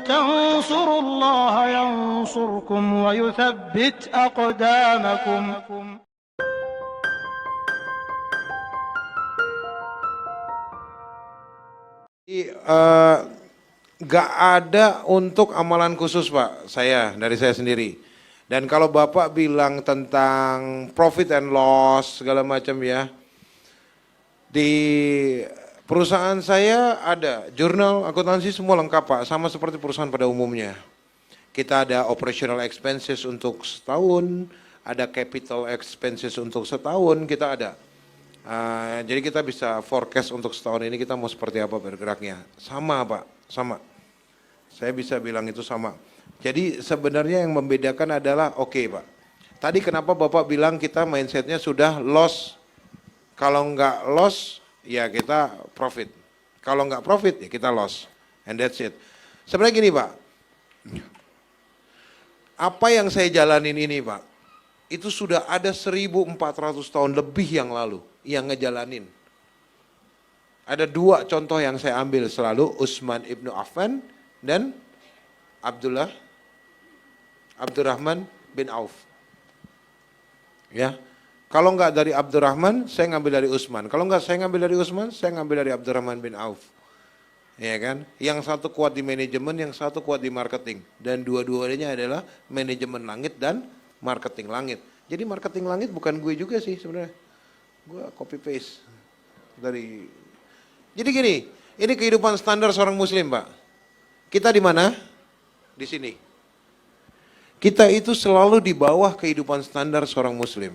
تنصروا الله ينصركم ويثبت أقدامكم. Gak ada untuk amalan khusus Pak, dari saya sendiri. Dan kalau Bapak bilang tentang profit and loss segala macam ya, di perusahaan saya ada jurnal akuntansi semua lengkap Pak, sama seperti perusahaan pada umumnya. Kita ada operational expenses untuk setahun, ada capital expenses untuk setahun, kita ada. Jadi kita bisa forecast untuk setahun ini kita mau seperti apa bergeraknya. Sama Pak, sama. Saya bisa bilang itu sama. Jadi sebenarnya yang membedakan adalah Pak. Tadi kenapa Bapak bilang kita mindsetnya sudah loss. Kalau nggak loss ya kita profit. Kalau nggak profit ya kita loss. And that's it. Sebenarnya gini Pak. Apa yang saya jalanin ini Pak, itu sudah ada 1400 tahun lebih yang lalu yang ngejalanin. Ada dua contoh yang saya ambil selalu, Utsman ibnu Affan dan Abdurrahman bin Auf. Ya, kalau nggak dari Abdurrahman, saya ngambil dari Utsman. Kalau nggak saya ngambil dari Utsman, saya ngambil dari Abdurrahman bin Auf. Ya kan? Yang satu kuat di manajemen, yang satu kuat di marketing. Dan dua-duanya adalah manajemen langit dan marketing langit. Jadi marketing langit bukan gue juga sih sebenarnya. Gue copy paste dari. Jadi gini, ini kehidupan standar seorang muslim Pak. Kita di mana? Di sini. Kita itu selalu di bawah kehidupan standar seorang muslim.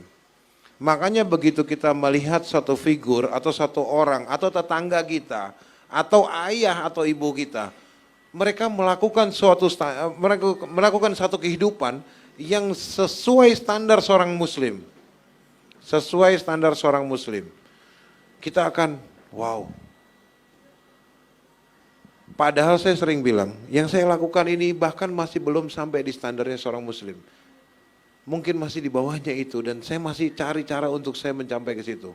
Makanya begitu kita melihat satu figur atau satu orang atau tetangga kita atau ayah atau ibu kita, mereka melakukan satu kehidupan yang sesuai standar seorang muslim. Sesuai standar seorang muslim. Kita akan wow. Padahal saya sering bilang, yang saya lakukan ini bahkan masih belum sampai di standarnya seorang muslim. Mungkin masih di bawahnya itu dan saya masih cari cara untuk saya mencapai ke situ.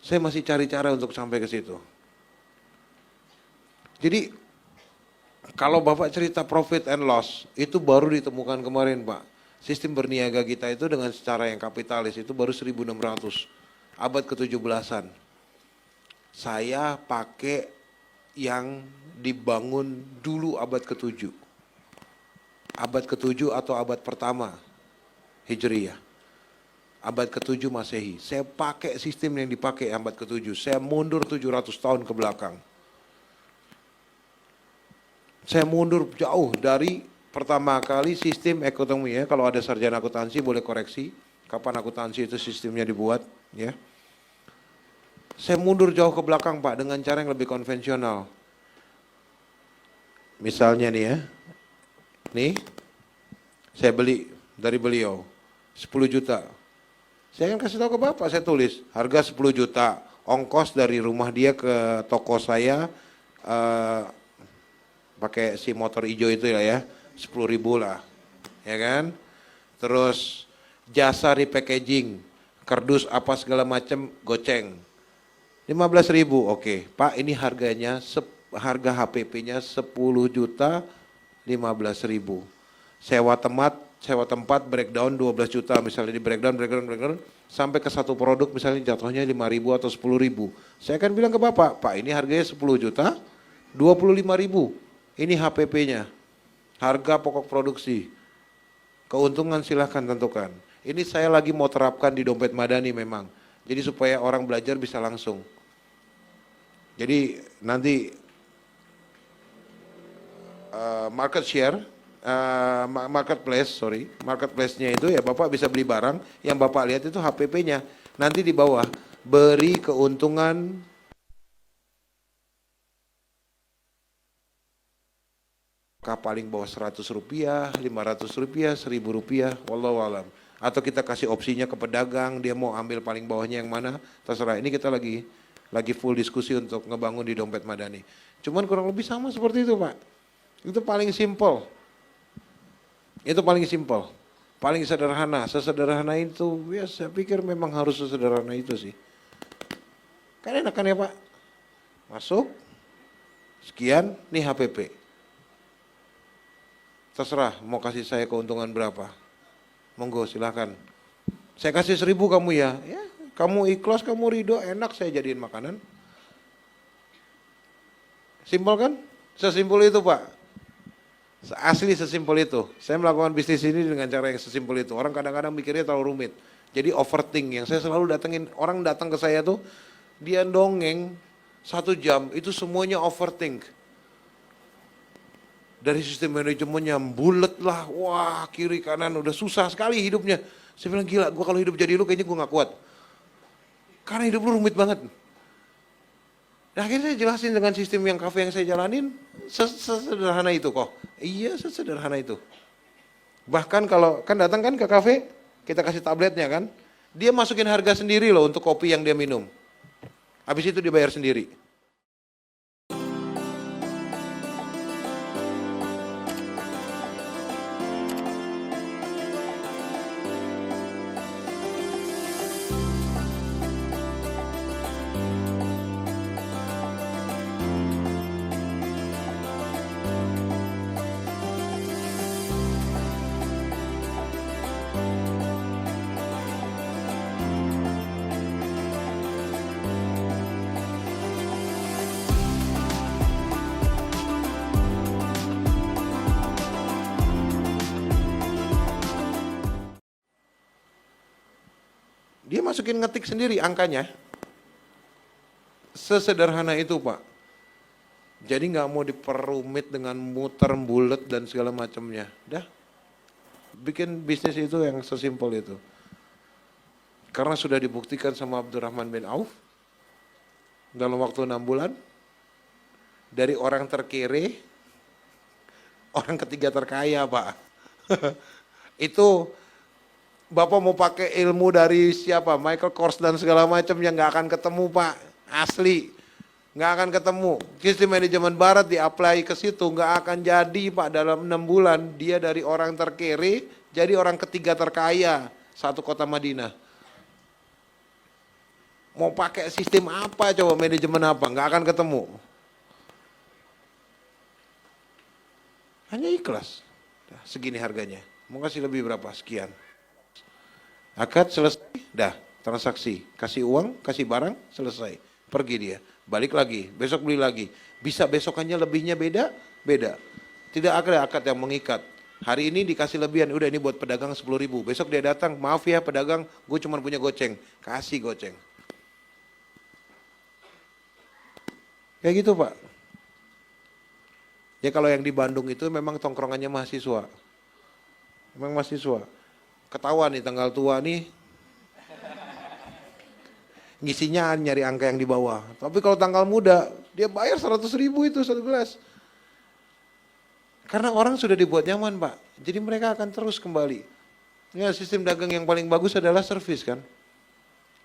Saya masih cari cara untuk sampai ke situ. Jadi kalau Bapak cerita profit and loss itu baru ditemukan kemarin Pak. Sistem berniaga kita itu dengan secara yang kapitalis itu baru 1600, abad ke-17-an. Saya pakai yang dibangun dulu abad ke-7. Abad ke-7 atau abad pertama Hijriyah. Abad ke-7 Masehi. Saya pakai sistem yang dipakai abad ke-7. Saya mundur 700 tahun ke belakang. Saya mundur jauh dari pertama kali sistem ekonomi ya. Kalau ada sarjana akuntansi boleh koreksi. Kapan akuntansi itu sistemnya dibuat ya. Saya mundur jauh ke belakang Pak dengan cara yang lebih konvensional. Misalnya nih ya. Nih. Saya beli dari beliau 10 juta. Saya akan kasih tahu ke Bapak, saya tulis harga 10 juta, ongkos dari rumah dia ke toko saya pakai si motor hijau itu ya, 10.000 lah, ya kan? Terus jasa repackaging, kardus apa segala macam goceng, 15.000, oke. Pak ini harganya, harga HPP-nya 10 juta 15.000, sewa tempat breakdown 12 juta misalnya di breakdown sampai ke satu produk misalnya jatuhnya 5.000 atau 10.000. Saya akan bilang ke Bapak, Pak ini harganya 10 juta 25.000. Ini HPP-nya. Harga pokok produksi. Keuntungan silahkan tentukan. Ini saya lagi mau terapkan di dompet madani memang. Jadi supaya orang belajar bisa langsung. Jadi nanti marketplace-nya itu ya Bapak bisa beli barang, yang Bapak lihat itu HPP-nya. Nanti di bawah, beri keuntungan paling bawah 100 rupiah, 500 rupiah, 1000 rupiah, wallahualam. Atau kita kasih opsinya ke pedagang, dia mau ambil paling bawahnya yang mana, terserah. Ini kita lagi full diskusi untuk ngebangun di Dompet Madani. Cuman kurang lebih sama seperti itu Pak. Itu paling simpel. Itu paling simpel. Paling sederhana. Sesederhana itu, ya saya pikir memang harus sesederhana itu sih. Kan enak kan ya Pak? Masuk, sekian, nih HPP. Terserah mau kasih saya keuntungan berapa. Monggo silahkan. Saya kasih 1000 kamu ya. Ya, kamu ikhlas, kamu ridho, enak saya jadiin makanan. Simpel kan? Sesimpel itu Pak. Asli sesimpel itu. Saya melakukan bisnis ini dengan cara yang sesimpel itu. Orang kadang-kadang mikirnya terlalu rumit. Jadi overthink. Yang saya selalu datengin, orang datang ke saya tuh, dia dongeng 1 jam, itu semuanya overthink. Dari sistem manajemennya bulet lah, wah kiri kanan udah susah sekali hidupnya. Saya bilang gila, gue kalau hidup jadi lu kayaknya gue gak kuat. Karena hidup lu rumit banget. Nah, akhirnya saya jelasin dengan sistem yang kafe yang saya jalanin, sesederhana itu kok. Iya sesederhana itu. Bahkan kalau, kan datang kan ke kafe, kita kasih tabletnya kan. Dia masukin harga sendiri loh untuk kopi yang dia minum. Habis itu dibayar sendiri. Dia masukin ngetik sendiri angkanya. Sesederhana itu Pak. Jadi nggak mau diperumit dengan muter bulet dan segala macamnya. Dah. Bikin bisnis itu yang sesimpel itu. Karena sudah dibuktikan sama Abdurrahman bin Auf dalam waktu 6 bulan dari orang terkere orang ketiga terkaya Pak. Itu Bapak mau pakai ilmu dari siapa? Michael Kors dan segala macam yang nggak akan ketemu Pak. Asli. Nggak akan ketemu. Sistem manajemen barat di-apply ke situ nggak akan jadi Pak dalam 6 bulan. Dia dari orang terkere jadi orang ketiga terkaya satu kota Madinah. Mau pakai sistem apa coba, manajemen apa? Nggak akan ketemu. Hanya ikhlas. Segini harganya. Mau kasih lebih berapa? Sekian. Akad selesai, dah transaksi, kasih uang, kasih barang, selesai, pergi dia, balik lagi, besok beli lagi, bisa besokannya lebihnya beda, beda, tidak ada akad yang mengikat, hari ini dikasih lebihan, udah ini buat pedagang 10.000, besok dia datang, maaf ya pedagang, gue cuma punya goceng, kasih goceng, kayak gitu Pak. Ya kalau yang di Bandung itu memang tongkrongannya mahasiswa, memang mahasiswa. Ketahuan nih tanggal tua nih, ngisinya nyari angka yang di bawah. Tapi kalau tanggal muda, dia bayar 100.000 itu 1 gelas. Karena orang sudah dibuat nyaman Pak, jadi mereka akan terus kembali. Ya sistem dagang yang paling bagus adalah servis kan.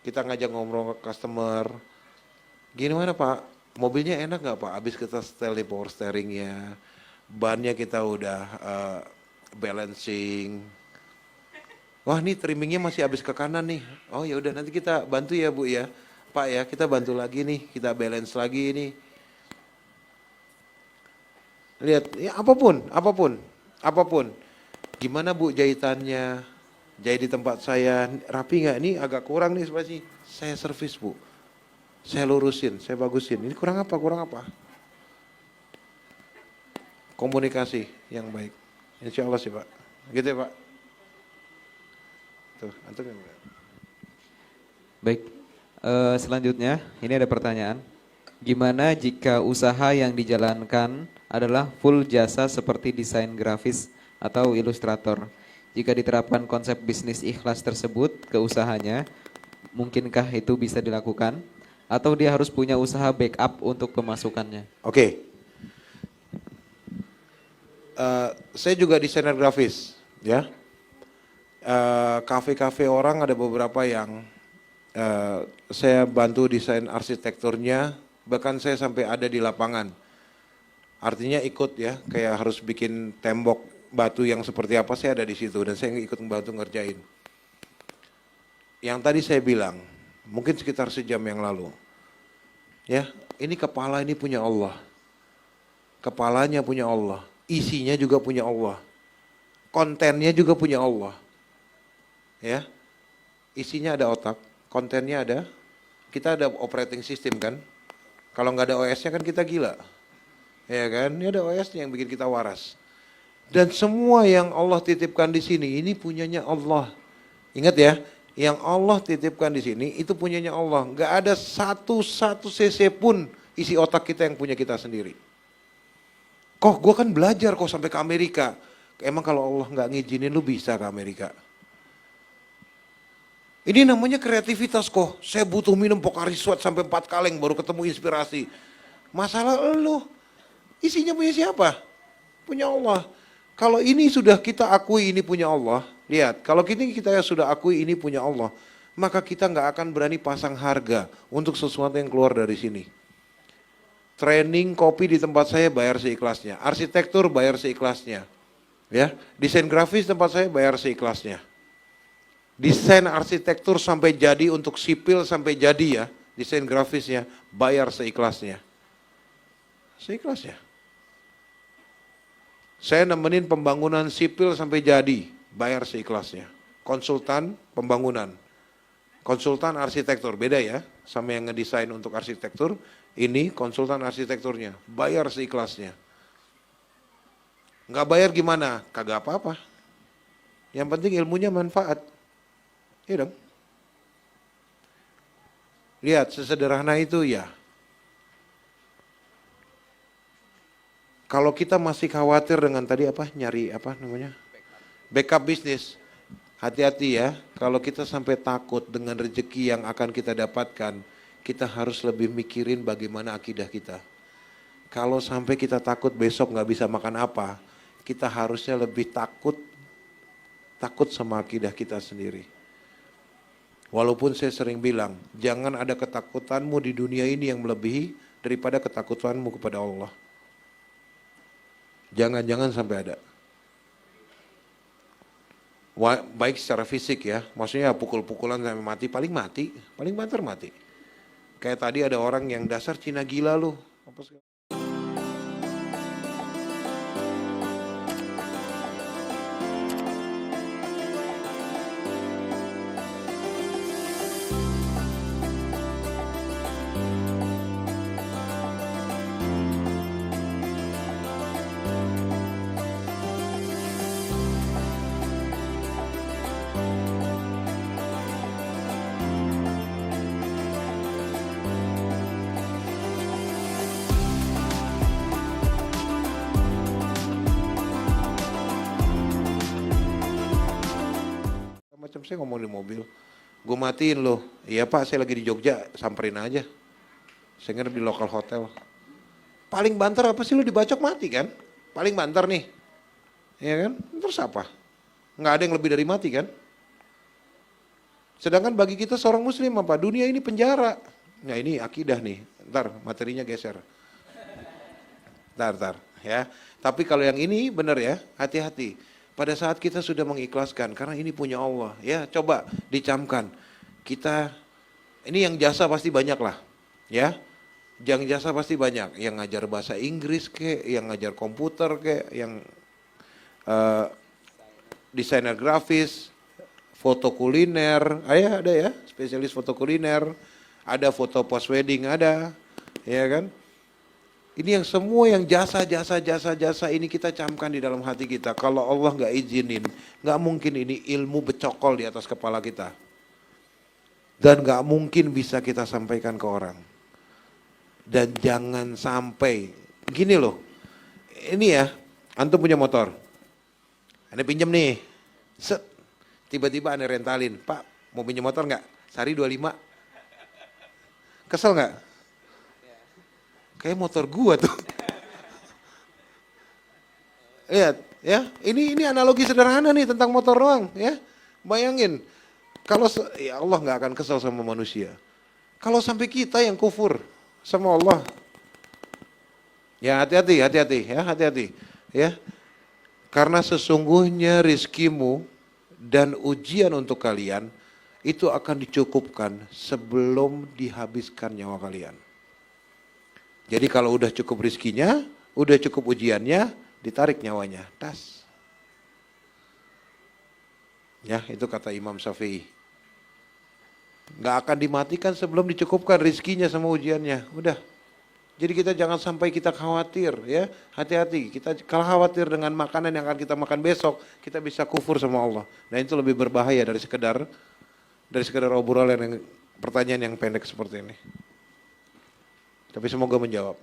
Kita ngajak ngobrol ke customer, gimana Pak, mobilnya enak gak Pak? Habis kita setel di power steeringnya, bannya kita udah balancing. Wah ini trimmingnya masih habis ke kanan nih. Oh ya udah nanti kita bantu ya Bu ya. Pak ya kita bantu lagi nih, kita balance lagi nih. Lihat ya apapun. Gimana Bu jahitannya? Jahit di tempat saya rapi nggak? Ini agak kurang nih sebelah sini. Saya servis Bu. Saya lurusin, saya bagusin. Ini kurang apa? Komunikasi yang baik. Insya Allah sih Pak. Gitu ya Pak. Tuh, antum yang baik, selanjutnya ini ada pertanyaan. Gimana jika usaha yang dijalankan adalah full jasa seperti desain grafis atau ilustrator? Jika diterapkan konsep bisnis ikhlas tersebut ke usahanya, mungkinkah itu bisa dilakukan? Atau dia harus punya usaha backup untuk pemasukannya? Oke. Saya juga desainer grafis, ya. Kafe-kafe orang ada beberapa yang saya bantu desain arsitekturnya, bahkan saya sampai ada di lapangan. Artinya ikut ya, kayak harus bikin tembok batu yang seperti apa, saya ada di situ dan saya ikut membantu ngerjain. Yang tadi saya bilang, mungkin sekitar sejam yang lalu, ya, ini kepala ini punya Allah, kepalanya punya Allah, isinya juga punya Allah, kontennya juga punya Allah, ya, isinya ada otak, kontennya ada, kita ada operating system kan, kalau nggak ada OS-nya kan kita gila, ya kan, ini ada OS-nya yang bikin kita waras, dan semua yang Allah titipkan di sini ini punyanya Allah, ingat ya. Yang Allah titipkan di sini itu punyanya Allah. Nggak ada satu cc pun isi otak kita yang punya kita sendiri. Kok gue kan belajar kok sampai ke Amerika. Emang kalau Allah nggak ngizinin lu bisa ke Amerika? Ini namanya kreativitas kok. Saya butuh minum Pocari Sweat sampai 4 kaleng baru ketemu inspirasi. Masalah lu, isinya punya siapa? Punya Allah. Kalau ini sudah kita akui ini punya Allah, lihat, kalau kita sudah akui ini punya Allah, maka kita nggak akan berani pasang harga untuk sesuatu yang keluar dari sini. Training kopi di tempat saya bayar seikhlasnya, arsitektur bayar seikhlasnya, ya, desain grafis tempat saya bayar seikhlasnya. Desain arsitektur sampai jadi untuk sipil sampai jadi ya, desain grafisnya bayar seikhlasnya. Seikhlasnya. Saya nemenin pembangunan sipil sampai jadi, bayar seikhlasnya. Konsultan pembangunan, konsultan arsitektur, beda ya, sama yang ngedesain untuk arsitektur, ini konsultan arsitekturnya, bayar seikhlasnya. Nggak bayar gimana? Kagak apa-apa. Yang penting ilmunya manfaat. Iya dong. Lihat, sesederhana itu ya. Kalau kita masih khawatir dengan tadi apa, nyari apa namanya, backup bisnis, hati-hati ya. Kalau kita sampai takut dengan rezeki yang akan kita dapatkan, kita harus lebih mikirin bagaimana akidah kita. Kalau sampai kita takut besok nggak bisa makan apa, kita harusnya lebih takut sama akidah kita sendiri. Walaupun saya sering bilang, jangan ada ketakutanmu di dunia ini yang melebihi daripada ketakutanmu kepada Allah. Jangan sampai ada. Baik secara fisik ya, maksudnya pukul-pukulan sampai mati, paling banter mati. Kayak tadi ada orang yang dasar Cina gila lu. Apa segala. Macam saya ngomong di mobil, gue matiin loh. Iya Pak, saya lagi di Jogja, samperin aja. Saya nginep di lokal hotel. Paling banter apa sih lu dibacok mati kan? Paling banter nih, ya kan? Terus apa? Nggak ada yang lebih dari mati kan? Sedangkan bagi kita seorang muslim apa? Dunia ini penjara. Nah ini akidah nih, ntar materinya geser. Ntar ya. Tapi kalau yang ini benar ya, hati-hati. Pada saat kita sudah mengikhlaskan, karena ini punya Allah, ya coba dicamkan. Kita, ini yang jasa pasti banyak lah, ya. Yang jasa pasti banyak, yang ngajar bahasa Inggris kek, yang ngajar komputer kek, yang desainer grafis, foto kuliner, ada ya, spesialis foto kuliner, ada foto post wedding ada, ya kan. Ini yang semua yang jasa ini kita camkan di dalam hati kita. Kalau Allah nggak izinin, nggak mungkin ini ilmu becokol di atas kepala kita. Dan nggak mungkin bisa kita sampaikan ke orang. Dan jangan sampai, gini loh, ini ya, antum punya motor. Ane pinjam nih, tiba-tiba ane rentalin, Pak mau pinjam motor nggak? Sari 25. Kesel nggak? Kayak motor gua tuh. Lihat, ya. Ini analogi sederhana nih tentang motor doang, ya. Bayangin, kalau ya Allah nggak akan kesel sama manusia. Kalau sampai kita yang kufur sama Allah, ya hati-hati, ya hati-hati, ya. Karena sesungguhnya rizkimu dan ujian untuk kalian itu akan dicukupkan sebelum dihabiskan nyawa kalian. Jadi kalau udah cukup rizkinya, udah cukup ujiannya, ditarik nyawanya, tas. Ya, itu kata Imam Syafi'i. Nggak akan dimatikan sebelum dicukupkan rizkinya sama ujiannya. Udah. Jadi kita jangan sampai kita khawatir, ya. Hati-hati. Kita kalau khawatir dengan makanan yang akan kita makan besok, kita bisa kufur sama Allah. Nah, itu lebih berbahaya dari sekedar obrolan yang pertanyaan yang pendek seperti ini. Tapi semoga menjawab.